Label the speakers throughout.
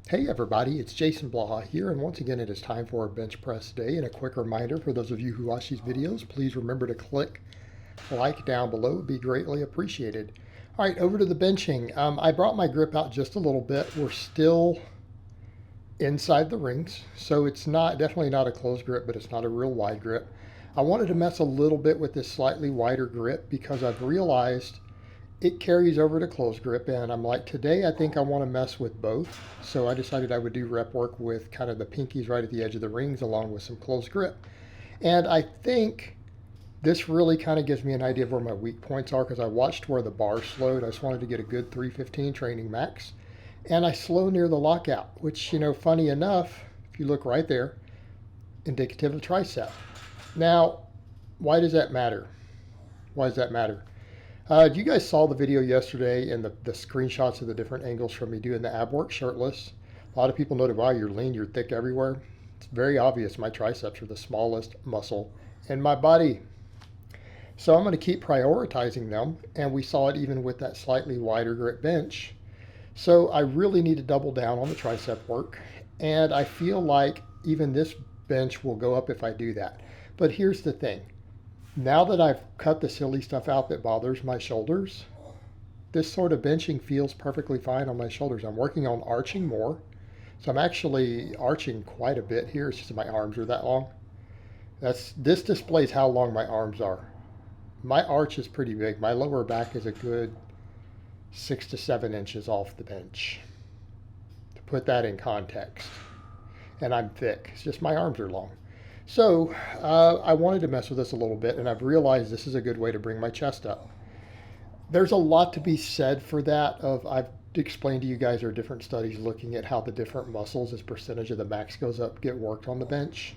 Speaker 1: Hey everybody, it's Jason Blaha here, and once again it is time for our bench press day. And a quick reminder for those of you who watch these videos, please remember to click like down below. It would be greatly appreciated. All right, over to the benching. I brought my grip out just a little bit. We're still inside the rings, so it's definitely not a closed grip, but it's not a real wide grip. I wanted to mess a little bit with this slightly wider grip because I've realized it carries over to close grip, and I'm like, today I think I want to mess with both. So I decided I would do rep work with kind of the pinkies right at the edge of the rings along with some closed grip. And I think this really kind of gives me an idea of where my weak points are because I watched where the bar slowed. I just wanted to get a good 315 training max. And I slow near the lockout, which, funny enough, if you look right there, indicative of tricep. Now, why does that matter? Why does that matter? You guys saw the video yesterday and the screenshots of the different angles from me doing the ab work shirtless. A lot of people noted, wow, you're lean, you're thick everywhere. It's very obvious my triceps are the smallest muscle in my body. So I'm going to keep prioritizing them, and we saw it even with that slightly wider grip bench. So I really need to double down on the tricep work, and I feel like even this bench will go up if I do that. But here's the thing. Now that I've cut the silly stuff out that bothers my shoulders, this sort of benching feels perfectly fine on my shoulders. I'm working on arching more. So I'm actually arching quite a bit here. It's just my arms are that long. This displays how long my arms are. My arch is pretty big. My lower back is a good 6 to 7 inches off the bench, to put that in context. And I'm thick. It's just my arms are long. So I wanted to mess with this a little bit, and I've realized this is a good way to bring my chest up. There's a lot to be said for that. I've explained to you guys there are different studies looking at how the different muscles as percentage of the max goes up get worked on the bench.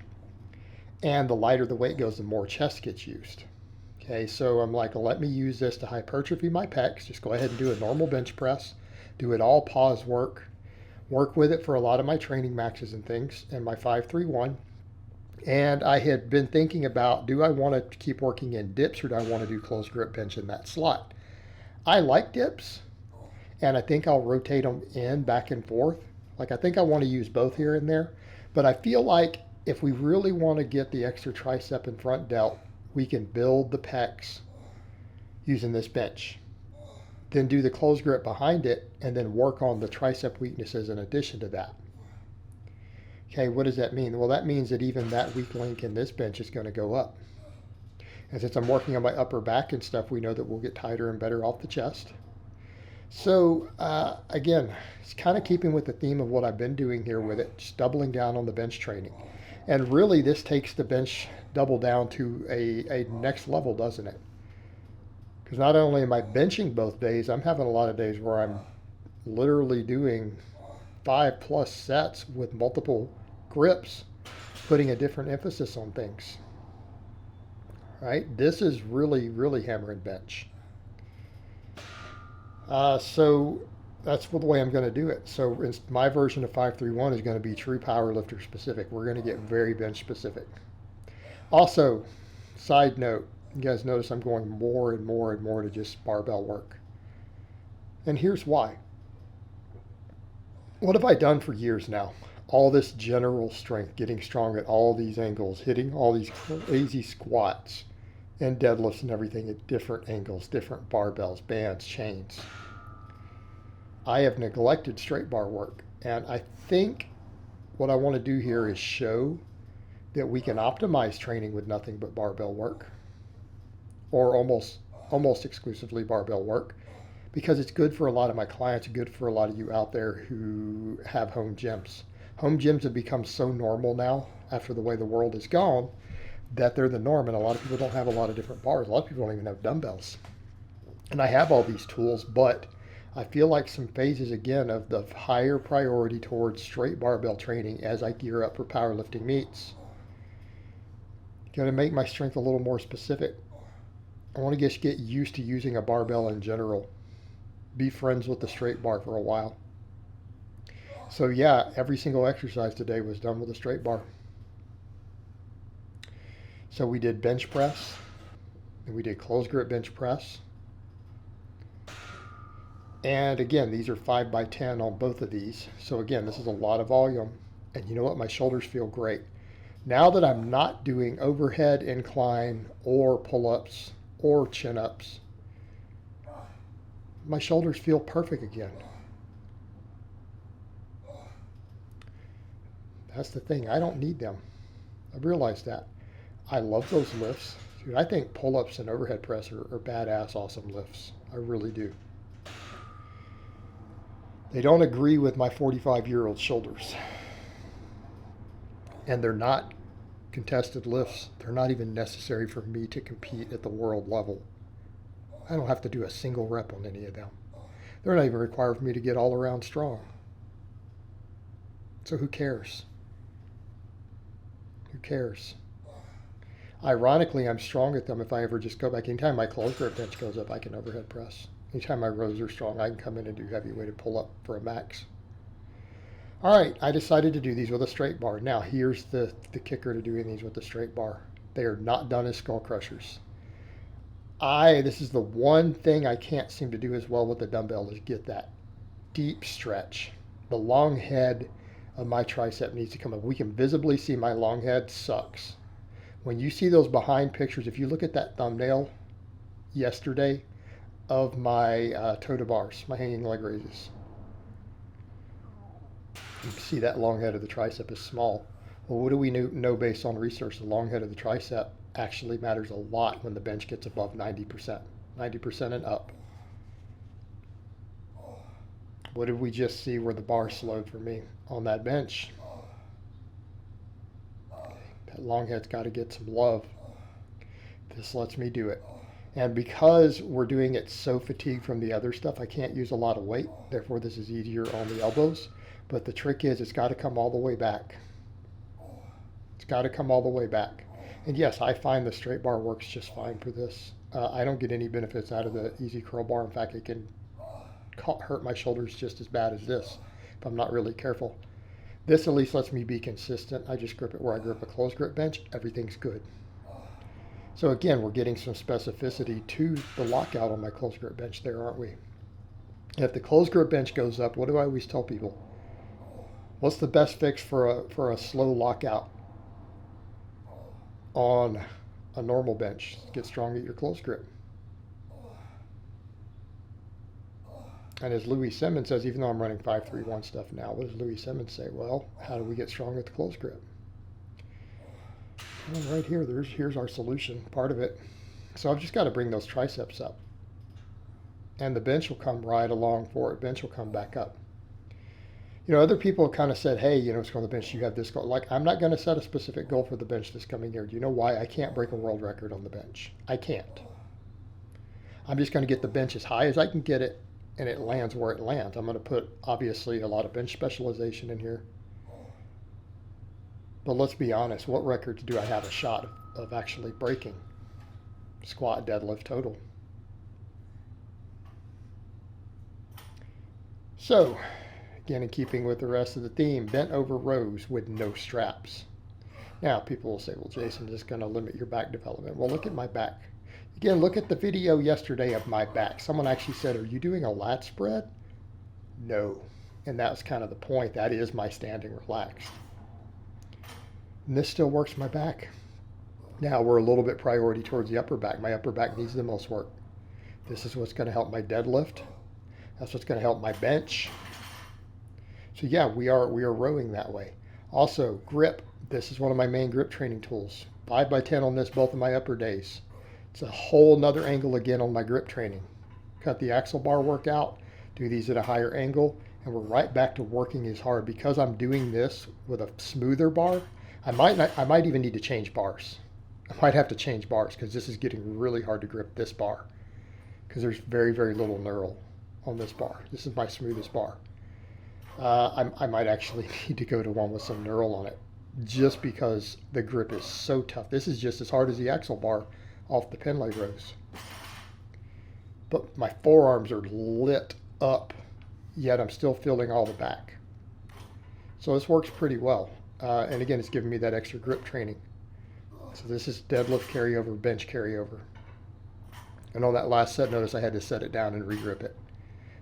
Speaker 1: And the lighter the weight goes, the more chest gets used. Okay, so I'm like, well, let me use this to hypertrophy my pecs. Just go ahead and do a normal bench press. Do it all pause work. Work with it for a lot of my training maxes and things, and my 5-3-1. And I had been thinking about, do I want to keep working in dips or do I want to do closed grip bench in that slot? I like dips, and I think I'll rotate them in back and forth. Like I think I want to use both here and there, but I feel like if we really want to get the extra tricep and front delt, we can build the pecs using this bench. Then do the closed grip behind it and then work on the tricep weaknesses in addition to that. Okay, what does that mean? Well, that means that even that weak link in this bench is going to go up. And since I'm working on my upper back and stuff, we know that we'll get tighter and better off the chest. So again, it's kind of keeping with the theme of what I've been doing here with it, just doubling down on the bench training. And really this takes the bench double down to a next level, doesn't it? Because not only am I benching both days, I'm having a lot of days where I'm literally doing 5+ sets with multiple grips, putting a different emphasis on things. Right? This is really, really hammering bench. So that's the way I'm going to do it. So my version of 5-3-1 is going to be true powerlifter specific. We're going to get very bench specific. Also, side note, you guys notice I'm going more and more and more to just barbell work. And here's why. What have I done for years now? All this general strength, getting strong at all these angles, hitting all these crazy squats and deadlifts and everything at different angles, different barbells, bands, chains. I have neglected straight bar work. And I think what I want to do here is show that we can optimize training with nothing but barbell work, or almost exclusively barbell work, because it's good for a lot of my clients, good for a lot of you out there who have home gyms. Home gyms have become so normal now after the way the world has gone that they're the norm, and a lot of people don't have a lot of different bars. A lot of people don't even have dumbbells. And I have all these tools, but I feel like some phases again of the higher priority towards straight barbell training as I gear up for powerlifting meets. Got to make my strength a little more specific. I want to just get used to using a barbell in general. Be friends with the straight bar for a while. So yeah, every single exercise today was done with a straight bar. So we did bench press, and we did closed grip bench press. And again, these are 5 by 10 on both of these. So again, this is a lot of volume. And you know what? My shoulders feel great. Now that I'm not doing overhead incline or pull-ups or chin-ups, my shoulders feel perfect again. That's the thing. I don't need them. I realized that. I love those lifts. Dude, I think pull-ups and overhead press are badass awesome lifts. I really do. They don't agree with my 45-year-old shoulders. And they're not contested lifts. They're not even necessary for me to compete at the world level. I don't have to do a single rep on any of them. They're not even required for me to get all around strong. So who cares? Who cares? Ironically, I'm strong at them if I ever just go back. Anytime my close grip bench goes up, I can overhead press. Anytime my rows are strong, I can come in and do heavy weighted pull up for a max. All right, I decided to do these with a straight bar. Now, here's the kicker to doing these with the straight bar. They are not done as skull crushers. This is the one thing I can't seem to do as well with the dumbbell is get that deep stretch. The long head of my tricep needs to come up. We can visibly see my long head sucks. When you see those behind pictures, if you look at that thumbnail yesterday of my toe to bars, my hanging leg raises, you can see that long head of the tricep is small. Well, what do we know based on research? The long head of the tricep actually matters a lot when the bench gets above 90%, 90% and up. What did we just see where the bar slowed for me on that bench? That long head's got to get some love. This lets me do it. And because we're doing it so fatigued from the other stuff, I can't use a lot of weight. Therefore, this is easier on the elbows. But the trick is it's got to come all the way back. It's got to come all the way back. And yes, I find the straight bar works just fine for this. I don't get any benefits out of the easy curl bar. In fact, it can hurt my shoulders just as bad as this if I'm not really careful. This at least lets me be consistent. I just grip it where I grip a closed grip bench. Everything's good. So again, we're getting some specificity to the lockout on my closed grip bench there, aren't we? And if the closed grip bench goes up, what do I always tell people? What's the best fix for a slow lockout on a normal bench? Get strong at your closed grip. And as Louis Simmons says, even though I'm running 5-3-1 stuff now, what does Louis Simmons say? Well, how do we get strong at the closed grip? Well, right here, here's our solution, part of it. So I've just got to bring those triceps up. And the bench will come right along for it. Bench will come back up. You know, other people have kind of said, hey, you know, it's on the bench, you have this goal. Like, I'm not going to set a specific goal for the bench this coming year. Do you know why? I can't break a world record on the bench. I can't. I'm just going to get the bench as high as I can get it, and it lands where it lands. I'm going to put, obviously, a lot of bench specialization in here. But let's be honest, what records do I have a shot of actually breaking? Squat, deadlift, total. So, again, in keeping with the rest of the theme, bent over rows with no straps. Now, people will say, well, Jason, this is going to limit your back development. Well, look at my back. Again, look at the video yesterday of my back. Someone actually said, are you doing a lat spread? No. And that's kind of the point. That is my standing relaxed. And this still works my back. Now we're a little bit priority towards the upper back. My upper back needs the most work. This is what's going to help my deadlift. That's what's going to help my bench. So yeah, we are rowing that way. Also, grip. This is one of my main grip training tools. 5 by 10 on this both of my upper days. It's a whole nother angle again on my grip training. Cut the axle bar workout, do these at a higher angle, and we're right back to working as hard. Because I'm doing this with a smoother bar, I might even need to change bars. I might have to change bars because this is getting really hard to grip this bar because there's very, very little knurl on this bar. This is my smoothest bar. I might actually need to go to one with some knurl on it just because the grip is so tough. This is just as hard as the axle bar off the pin leg rows. But my forearms are lit up, yet I'm still feeling all the back. So this works pretty well. And again, it's giving me that extra grip training. So this is deadlift carryover, bench carryover. And on that last set, notice I had to set it down and re-grip it.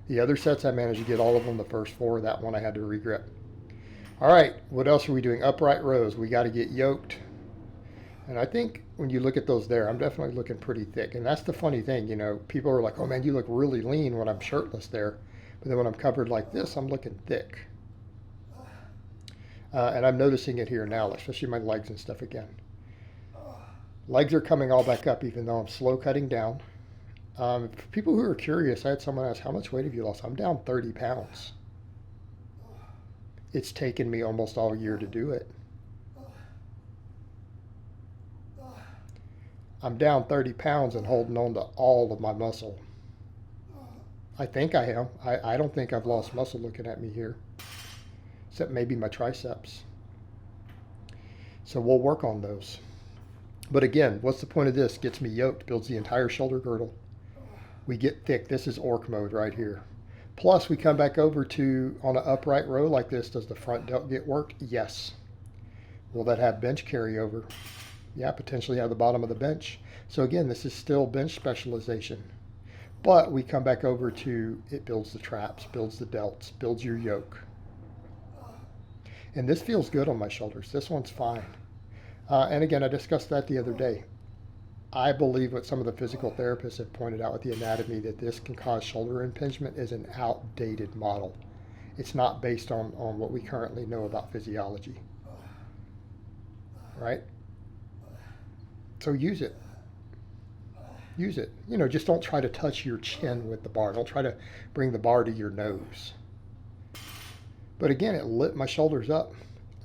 Speaker 1: The other sets I managed to get all of them the first 4. That one I had to regrip. All right, what else are we doing? Upright rows. We got to get yoked. And I think when you look at those there, I'm definitely looking pretty thick. And that's the funny thing, you know, people are like, oh man, you look really lean when I'm shirtless there. But then when I'm covered like this, I'm looking thick. And I'm noticing it here now, especially my legs and stuff again. Legs are coming all back up even though I'm slow cutting down. For people who are curious, I had someone ask, how much weight have you lost? I'm down 30 pounds. It's taken me almost all year to do it. I'm down 30 pounds and holding on to all of my muscle. I think I am. I don't think I've lost muscle looking at me here, except maybe my triceps. So we'll work on those. But again, what's the point of this? Gets me yoked, builds the entire shoulder girdle. We get thick. This is orc mode right here. Plus, we come back over to, on an upright row like this, does the front delt get worked? Yes. Will that have bench carryover? Yeah, potentially have the bottom of the bench. So again, this is still bench specialization. But we come back over to, it builds the traps, builds the delts, builds your yoke. And this feels good on my shoulders. This one's fine. And again, I discussed that the other day. I believe what some of the physical therapists have pointed out with the anatomy, that this can cause shoulder impingement, is an outdated model. It's not based on what we currently know about physiology. Right? So use it. Use it. You know, just don't try to touch your chin with the bar. Don't try to bring the bar to your nose. But again, it lit my shoulders up.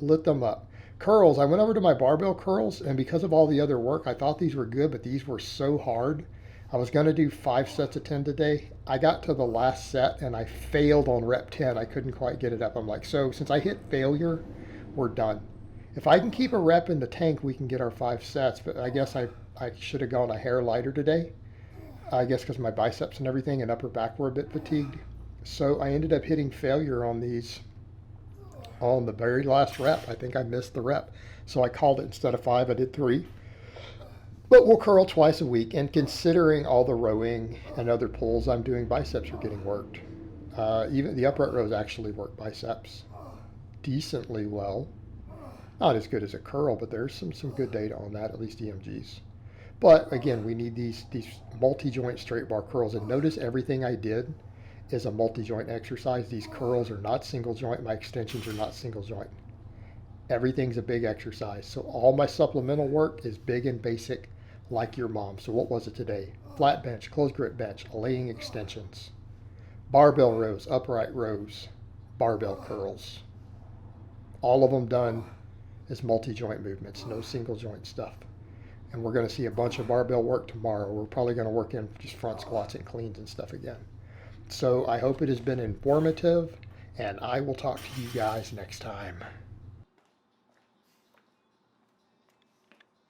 Speaker 1: Lit them up. Curls, I went over to my barbell curls, and because of all the other work, I thought these were good, but these were so hard. I was going to do 5 sets of 10 today. I got to the last set, and I failed on rep 10. I couldn't quite get it up. I'm like, so since I hit failure, we're done. If I can keep a rep in the tank, we can get our 5 sets, but I guess I should have gone a hair lighter today. I guess because my biceps and everything and upper back were a bit fatigued. So I ended up hitting failure on these. On the very last rep, I think I missed the rep. So I called it, instead of 5, I did 3. But we'll curl twice a week. And considering all the rowing and other pulls I'm doing, biceps are getting worked. Even the upright rows actually work biceps decently well. Not as good as a curl, but there's some good data on that, at least EMGs. But again, we need these multi-joint straight bar curls. And notice everything I did is a multi-joint exercise. These curls are not single joint. My extensions are not single joint. Everything's a big exercise. So all my supplemental work is big and basic, like your mom. So what was it today? Flat bench, closed grip bench, laying extensions, barbell rows, upright rows, barbell curls. All of them done as multi-joint movements, no single joint stuff. And we're going to see a bunch of barbell work tomorrow. We're probably going to work in just front squats and cleans and stuff again. So I hope it has been informative, and I will talk to you guys next time.